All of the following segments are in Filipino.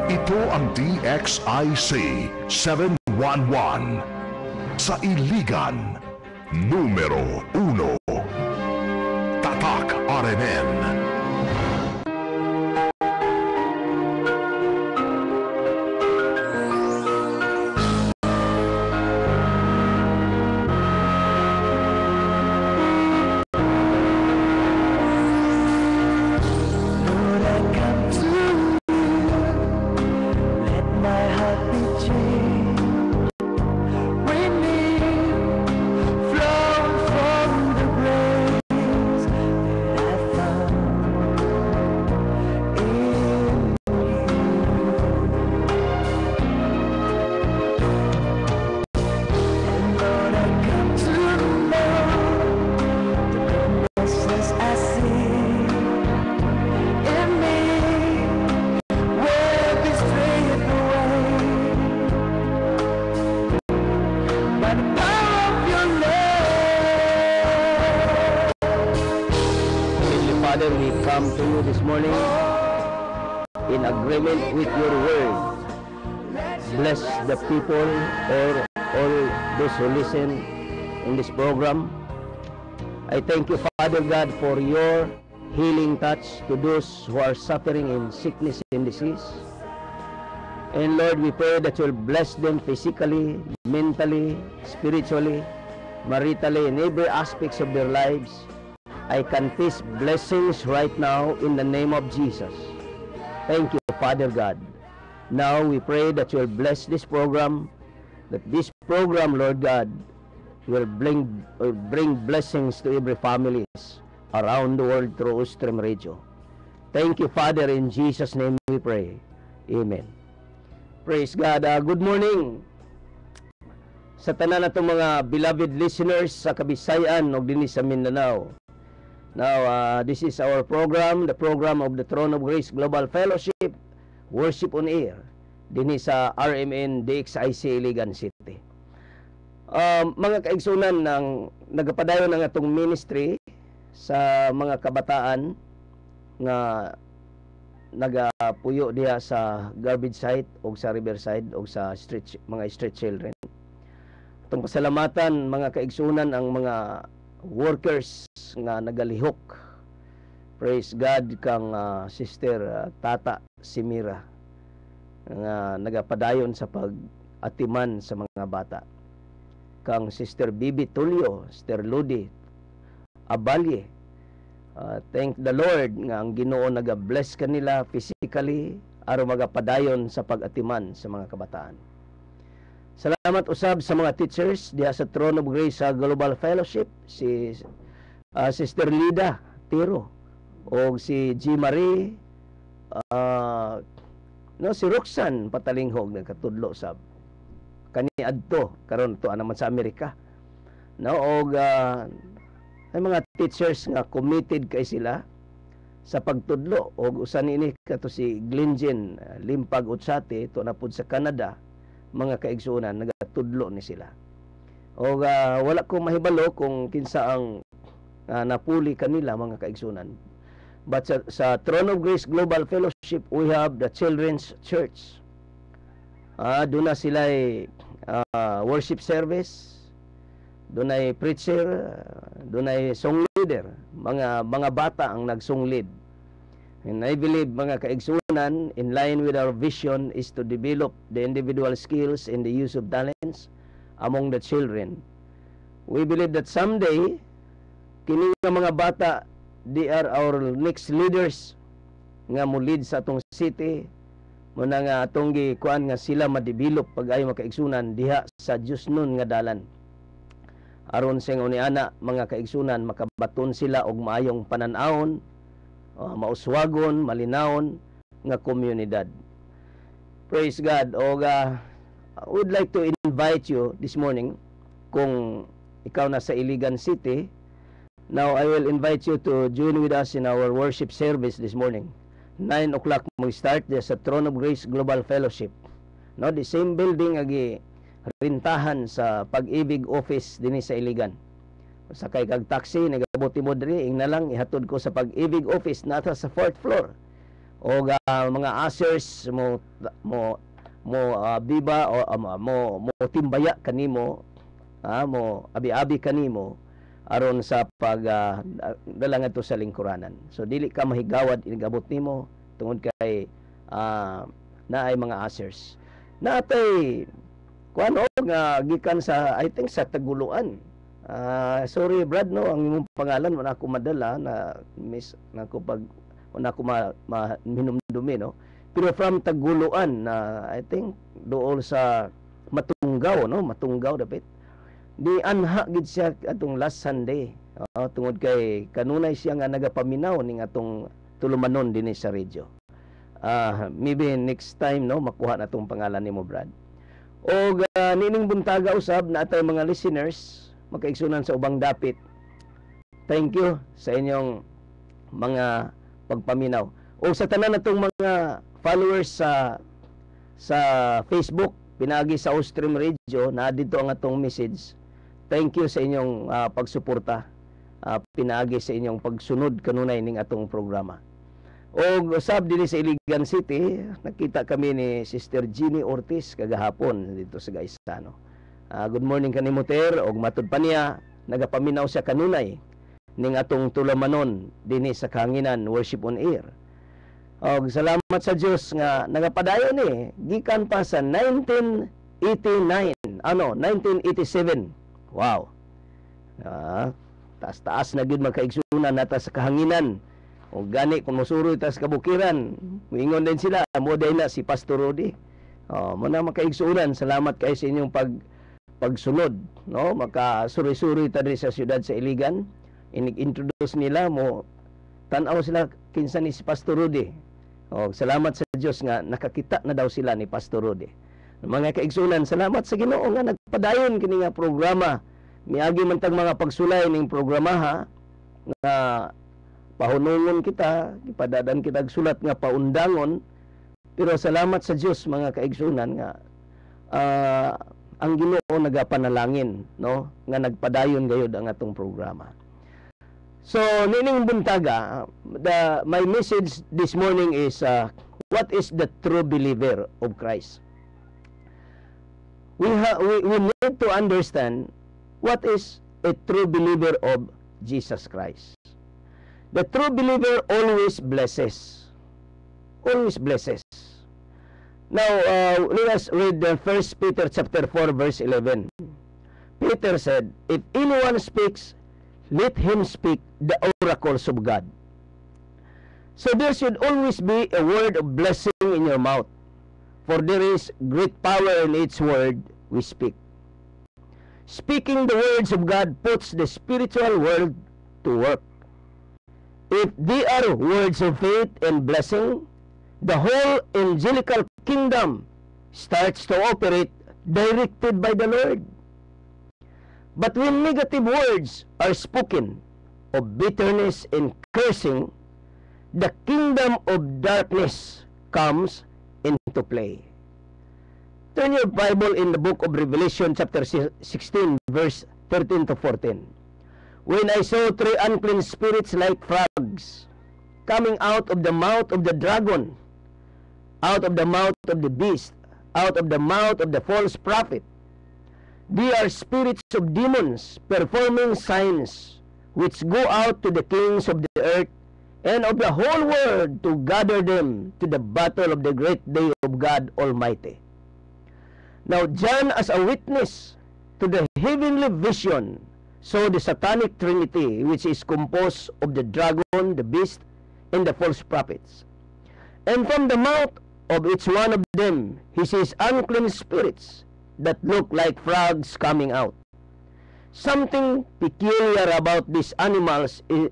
Ito ang DXIC 711 sa Iligan, numero 1. Tatak RMN. Father, we come to you this morning in agreement with your word. Bless the people or all those who listen in this program. I thank you, Father God, for your healing touch to those who are suffering in sickness and disease. And Lord, we pray that you'll bless them physically, mentally, spiritually, maritally, in every aspects of their lives. I confess blessings right now in the name of Jesus. Thank you, Father God. Now we pray that you'll bless this program, that this program, Lord God, will bring blessings to every families around the world through Ustream Radio. Thank you, Father. In Jesus' name we pray. Amen. Praise God. Good morning sa tanan natong mga beloved listeners sa Kabisayan ug dinhi sa Mindanao. Now, this is our program, the program of the Throne of Grace Global Fellowship, Worship on Air, dinhi sa RMN DXIC Iligan City. Mga kaigsunan ng nagapadayon ng atong ministry sa mga kabataan nga nagapuyo diha sa garbage site o sa riverside o sa mga street children. Itong pasalamatan mga kaigsunan ang mga workers nga nagalihok. Praise God kang Sister Tata Simira nga nagapadayon sa pag-atiman sa mga bata. Kang Sister Bibi Tulio, Sister Ludi Abalye. Thank the Lord nga ang Ginoo naga-bless kanila physically aron magapadayon sa pag-atiman sa mga kabataan. Salamat usab sa mga teachers diha sa Throne of Grace sa Global Fellowship, si Sister Lida Tiro o si G. Marie, si Roxanne Patalinghog nagkatudlo sab kani adto karon to naman sa Amerika. Ay mga teachers nga committed kay sila sa pagtudlo og usan ini kato si Glenjen Limpag Utsate to na pud sa Canada. Mga kaigsunan nagatudlo ni sila. O wala ko mahibalo kung kinsa ang napuli kanila mga kaigsunan. But sa Throne of Grace Global Fellowship, we have the Children's Church. Doon na sila worship service, doon ay preacher, doon ay song leader. Mga bata ang nagsong lead. And I believe mga kaigsunan, in line with our vision is to develop the individual skills and the use of talents among the children. We believe that someday, kini nga mga bata, they are our next leaders nga mo lead sa atong city, muna nga atong gikuan nga sila ma-develop pag-ayo mga kaigsunan diha sa Dios nun nga dalan. Aron sa ana mga kaigsunan, makabaton sila og maayong pananawon, mauswagon, malinawon nga komunidad. Praise God. I would like to invite you this morning, kung ikaw na sa Iligan City, now I will invite you to join with us in our worship service this morning. 9 o'clock mag-start sa Throne of Grace Global Fellowship. No, the same building agi rintahan sa Pag-ibig office dinhi sa Iligan. Sakay kag taxi, nagabuti mo diri, ing na lang ihatod ko sa Pag-ibig office nata sa 4th floor. o mga ushers mo biba o mo timbaya kanimo, mo abi-abi kanimo aron sa pag dala ngadto sa lingkuranan. So dili ka mahigawad inigabot nimo tungod kay naay mga ushers. Natay kuan nga gikan sa I think sa Taguluan. Sorry Brad, no, ang imong pangalan wala ako madala na miss nako pag wala ako minumdumi, no. Pero from Taguluan na I think dool sa Matunggaw, no, Matunggaw dapat. Di anha gid siya atong last Sunday. Tungod kay kanunay siya nga nagapaminaw ning atong tulumanon dinhi sa radyo. Maybe next time, no, makuha na tong pangalan nimo Brad. O nining buntaga usab na atay mga listeners makaigsunan sa ubang dapit. Thank you sa inyong mga pagpaminaw. O sa tanan natong mga followers sa Facebook, pinagi sa Ostream Radio, na dito ang atong message. Thank you sa inyong pagsuporta. Pinagi sa inyong pagsunod kanunay ning atong programa. O usab dinhi sa Iligan City, nakita kami ni Sister Jeannie Ortiz kagahapon dito sa Gaisano. Good morning kanimo Ter, og matud pa niya nagapaminaw siya kanunay ning atong tulamanon dinhi sa Kahanginan Worship on Air. Og salamat sa Dios nga nagapadayon ni gikan pa sa 1987. Wow. Taas-taas na gid makaigsunan nata sa Kahanginan. O gani kung mosuroy ta sa kabukiran, moingon din sila mo day na si Pastor Rudy. Mo na makaigsunan. Salamat kay sa inyong pagsunod, no, makasuri-suri ta sa siyudad sa Iligan. Inig-introduce nila mo tan-aw sila kinsa ni si Pastor Rudy. Salamat sa Dios nga nakakita na daw sila ni Pastor Rudy. Mga kaigsunan, salamat sa Ginoo nga nagpadayon kini nga programa. Miagi man tag mga pagsulay ning programa nga pahunungon kita, ipadadan kita og sulat nga paundangon. Pero salamat sa Dios mga kaigsunan nga ang Ginoo nagapanalangin, no, nga nagpadayon gayud ang atong programa. So nining buntaga, my message this morning is what is the true believer of Christ? We need to understand what is a true believer of Jesus Christ. The true believer always blesses. Always blesses. Now, let us read 1 Peter chapter 4, verse 11. Peter said, if anyone speaks, let him speak the oracles of God. So there should always be a word of blessing in your mouth, for there is great power in each word we speak. Speaking the words of God puts the spiritual world to work. If they are words of faith and blessing, the whole angelical kingdom starts to operate directed by the Lord. But when negative words are spoken of bitterness and cursing, the kingdom of darkness comes into play. Turn your Bible in the book of Revelation chapter 16 verse 13 to 14. When I saw three unclean spirits like frogs coming out of the mouth of the dragon, out of the mouth of the beast, out of the mouth of the false prophet. They are spirits of demons, performing signs, which go out to the kings of the earth and of the whole world to gather them to the battle of the great day of God Almighty. Now John, as a witness to the heavenly vision, saw the satanic trinity, which is composed of the dragon, the beast, and the false prophets. And from the mouth of each one of them, he sees unclean spirits that look like frogs coming out. Something peculiar about these animals is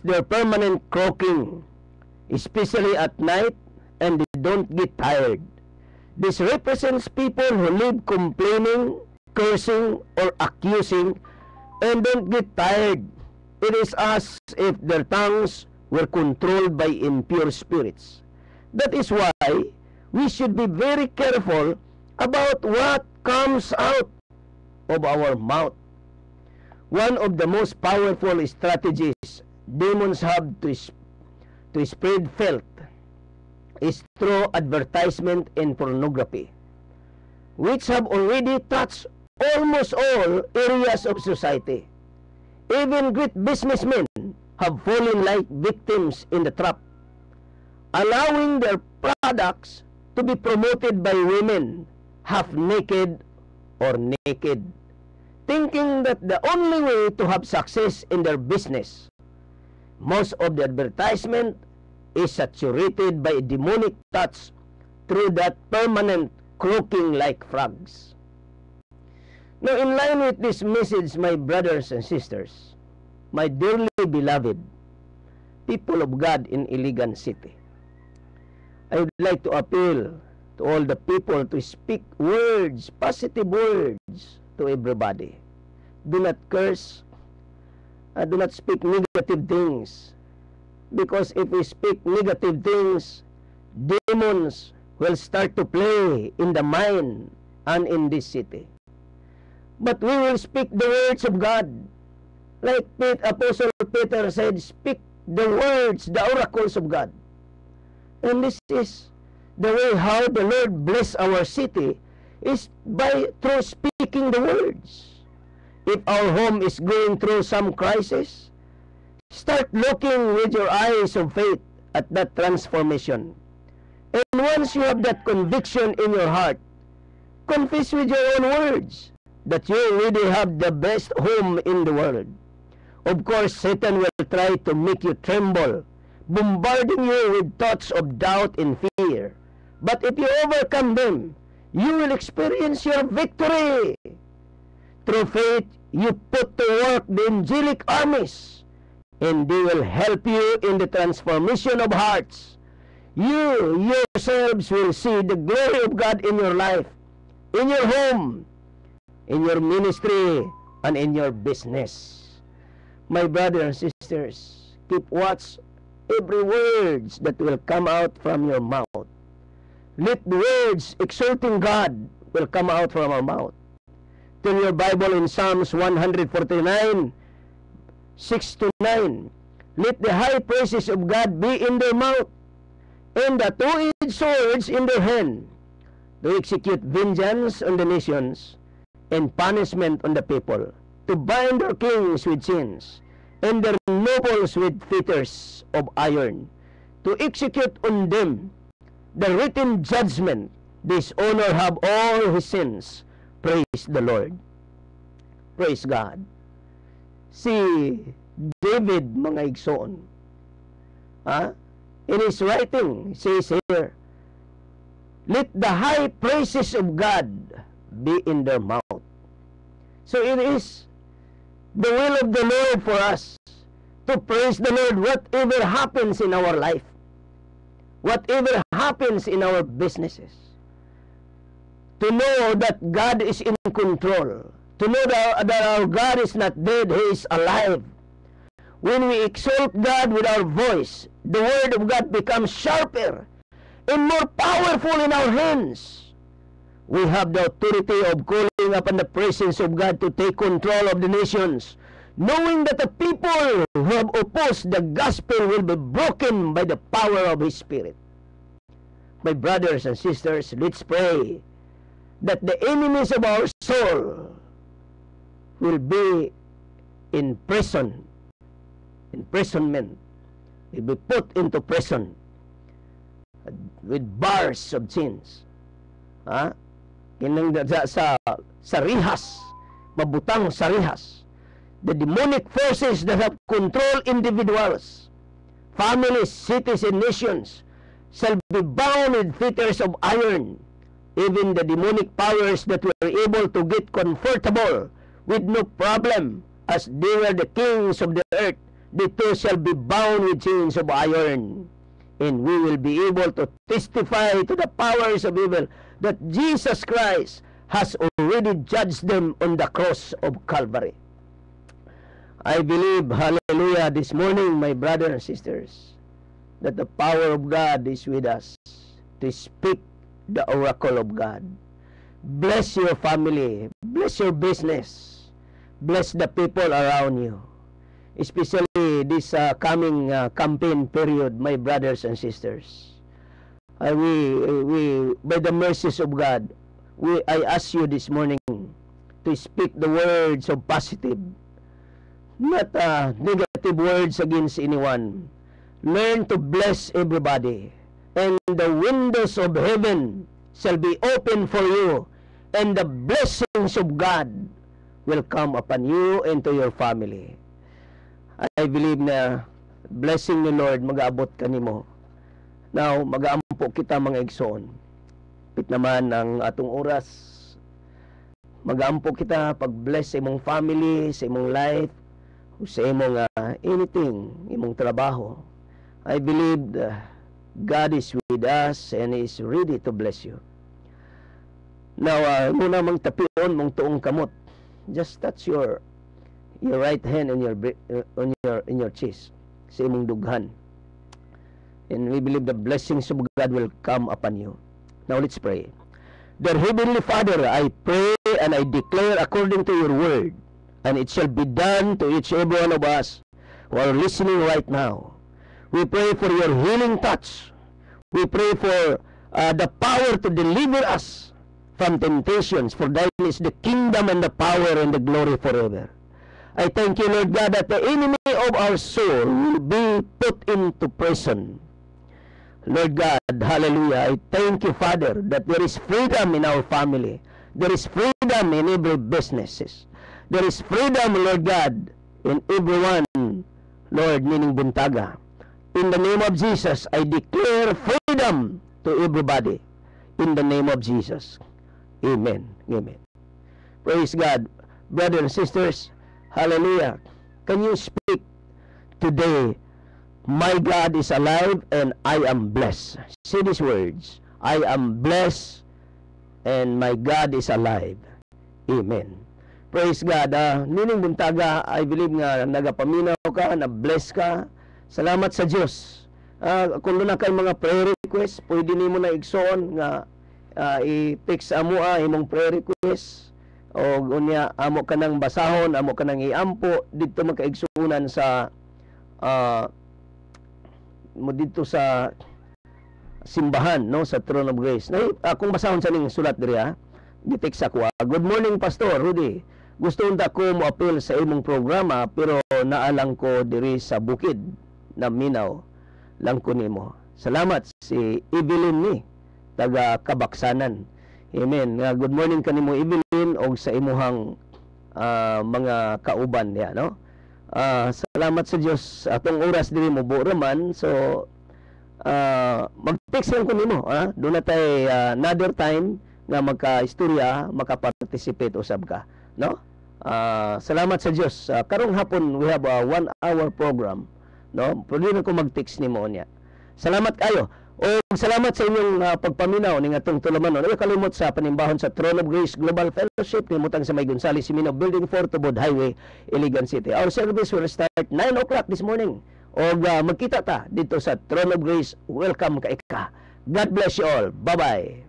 their permanent croaking, especially at night, and they don't get tired. This represents people who live complaining, cursing, or accusing, and don't get tired. It is as if their tongues were controlled by impure spirits. That is why we should be very careful about what comes out of our mouth. One of the most powerful strategies demons have to to spread filth is through advertisement and pornography, which have already touched almost all areas of society. Even great businessmen have fallen like victims in the trap, allowing their products to be promoted by women half naked or naked, thinking that the only way to have success in their business. Most of the advertisement is saturated by a demonic touch through that permanent croaking like frogs. Now, in line with this message, my brothers and sisters, my dearly beloved people of God in Iligan City, I would like to appeal to all the people to speak words, positive words to everybody. Do not curse. Do not speak negative things. Because if we speak negative things, demons will start to play in the mind and in this city. But we will speak the words of God. Like Apostle Peter said, speak the words, the oracles of God. And this is the way how the Lord bless our city, is through speaking the words. If our home is going through some crisis, start looking with your eyes of faith at that transformation. And once you have that conviction in your heart, confess with your own words that you already have the best home in the world. Of course, Satan will try to make you tremble, bombarding you with thoughts of doubt and fear. But if you overcome them, you will experience your victory. Through faith, you put to work the angelic armies, and they will help you in the transformation of hearts. You yourselves will see the glory of God in your life, in your home, in your ministry, and in your business. My brothers and sisters, keep watch every words that will come out from your mouth. Let the words exalting God will come out from our mouth. Turn your Bible in Psalms 149, 6-9. Let the high praises of God be in their mouth, and the two-edged swords in their hand, to execute vengeance on the nations, and punishment on the people, to bind their kings with chains, and their nobles with fetters of iron, to execute on them the written judgment. Dishonor have all his sins. Praise the Lord. Praise God. Si David, mga igsoon, in his writing, says here, let the high praises of God be in their mouth. So it is the will of the Lord for us to praise the Lord whatever happens in our life, whatever happens in our businesses. To know that God is in control, to know that our God is not dead, He is alive. When we exalt God with our voice, the word of God becomes sharper and more powerful in our hands. We have the authority of calling upon the presence of God to take control of the nations, knowing that the people who have opposed the gospel will be broken by the power of His Spirit. My brothers and sisters, let's pray that the enemies of our soul will be in prison, imprisonment, will be put into prison with bars of chains. Sa rihas, mabutang sa rihas. The demonic forces that have controlled individuals, families, cities, and nations shall be bound with fetters of iron. Even the demonic powers that were able to get comfortable with no problem, as they were the kings of the earth, they too shall be bound with chains of iron. And we will be able to testify to the powers of evil that Jesus Christ has already judged them on the cross of Calvary. I believe, hallelujah, this morning, my brothers and sisters, that the power of God is with us to speak the oracle of God. Bless your family. Bless your business. Bless the people around you. especially this coming campaign period, my brothers and sisters. We by the mercies of God, I ask you this morning to speak the words of positive, not negative words against anyone. Learn to bless everybody, and the windows of heaven shall be open for you, and the blessings of God will come upon you and to your family. I believe na blessing ni Lord mag-aabot kanimo. Now, mag-aampo kita mga igsoon. Pit naman ang atong oras. Mag-aampo kita pag-bless sa imong family, sa imong life, sa imong anything, imong trabaho. I believe God is with us and is ready to bless you. Now, muna mang tapion mong tuong kamot. Just touch your right hand in your chest, sa imong dughan. And we believe the blessings of God will come upon you. Now let's pray. Dear Heavenly Father, I pray and I declare according to your word, and it shall be done to each every one of us who are listening right now. We pray for your healing touch. We pray for the power to deliver us from temptations, for thine is the kingdom and the power and the glory forever. I thank you, Lord God, that the enemy of our soul will be put into prison. Lord God, hallelujah, I thank you, Father, that there is freedom in our family. There is freedom in every businesses. There is freedom, Lord God, in everyone, Lord, meaning buntaga. In the name of Jesus, I declare freedom to everybody. In the name of Jesus. Amen. Amen. Praise God. Brothers and sisters, hallelujah. Can you speak today, my God is alive and I am blessed. Say these words. I am blessed and my God is alive. Amen. Praise God. Nining buntaga, I believe nga nagapaminaw ka, na-bless ka. Salamat sa Diyos. Kung doon na kayo mga prayer request, pwede nimo na igsoon nga i-text amo imong prayer request, o unya amo ka nang basahon, amo ka nang iampo dito magkaigsunan sa mo dito sa simbahan, no, sa Throne of Grace. Na akong basahon sa ning sulat diri di-text ako. Good morning, Pastor Rudy. Gusto unta ko mo appeal sa imong programa pero naalang ko diri sa bukid na minaw lang ko nimo. Salamat si Evelyn ni taga Kabaksanan. Amen. Good morning kanimo Evelyn og sa imuhang mga kauban niya, no? Salamat sa Dios atong oras diri mo raman. So mag-text lang ko nimo, do na tay another time nga magka-istorya, maka-participate usab ka, no? Salamat sa Dios. Karong hapon we have a 1-hour program, no? Pwede na ko mag-text nimo niya. Salamat kayo. O salamat sa inyong pagpaminaw ning atong tulumanon. Ay kalimot sa panimbahon sa Throne of Grace Global Fellowship nimutang sa May Gonzales Simino Building 4 Tubod Highway, Iligan City. Our service will start 9 o'clock this morning. O magkita ta dito sa Throne of Grace. Welcome ka ika. God bless you all. Bye-bye.